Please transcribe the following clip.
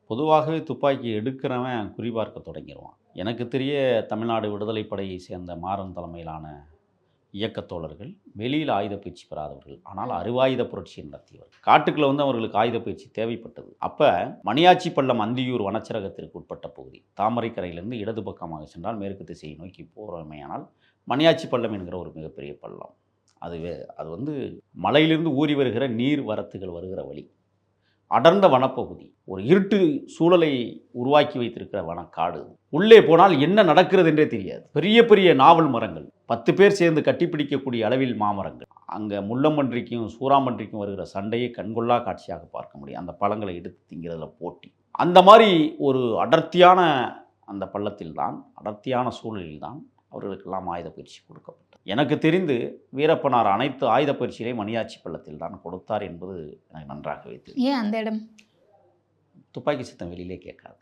பொதுவாகவே துப்பாக்கி எடுக்கிறவன் குறிபார்க்க தொடங்கிருவான். எனக்கு தெரிய தமிழ்நாடு விடுதலைப் படையை சேர்ந்த மாறன் தலைமையிலான இயக்கத் தோழர்கள் வெளியில் ஆயுத பயிற்சி பெறாதவர்கள். ஆனால் அருவாயுத புரட்சி நடத்தியவர்கள். காட்டுக்குள்ள அவர்களுக்கு ஆயுத பயிற்சி தேவைப்பட்டது. அப்ப மணியாச்சி பள்ளம் அந்தியூர் வனச்சரகத்திற்கு உட்பட்ட பகுதி. தாமரைக்கரையிலிருந்து இடது பக்கமாக சென்றால் மேற்கு திசையை நோக்கி போறோமேயானால் மணியாச்சி பள்ளம் என்கிற ஒரு மிகப்பெரிய பள்ளம். அது மலையிலிருந்து ஊறி வருகிற நீர் வரத்துகள் வருகிற வழி. அடர்ந்த வனப்பகுதி. ஒரு இருட்டு சூழலை உருவாக்கி வைத்திருக்கிற வனக்காடு. உள்ளே போனால் என்ன நடக்கிறது என்றே தெரியாது. பெரிய பெரிய நாவல் மரங்கள். 10 பேர் சேர்ந்து கட்டிப்பிடிக்கக்கூடிய அளவில் மாமரங்கள். அங்கே முள்ளம்பன்றிக்கும் சூறாம்பன்றிக்கும் வருகிற சண்டையை கண்கொள்ளா காட்சியாக பார்க்க முடியும். அந்த பழங்களை எடுத்து திங்கிறதுல போட்டி. அந்த மாதிரி ஒரு அடர்த்தியான அந்த பள்ளத்தில் தான், அடர்த்தியான சூழலில் தான் அவர்களுக்கெல்லாம் ஆயுத பயிற்சி கொடுக்கப்பட்டது. எனக்கு தெரிந்து வீரப்பனார் அனைத்து ஆயுத பயிற்சிகளையும் மணியாச்சி பள்ளத்தில் தான் கொடுத்தார் என்பது எனக்கு நன்றாகவே தெரியும். ஏன் அந்த இடம்? துப்பாக்கி சத்தம் வெளியிலே கேட்காது.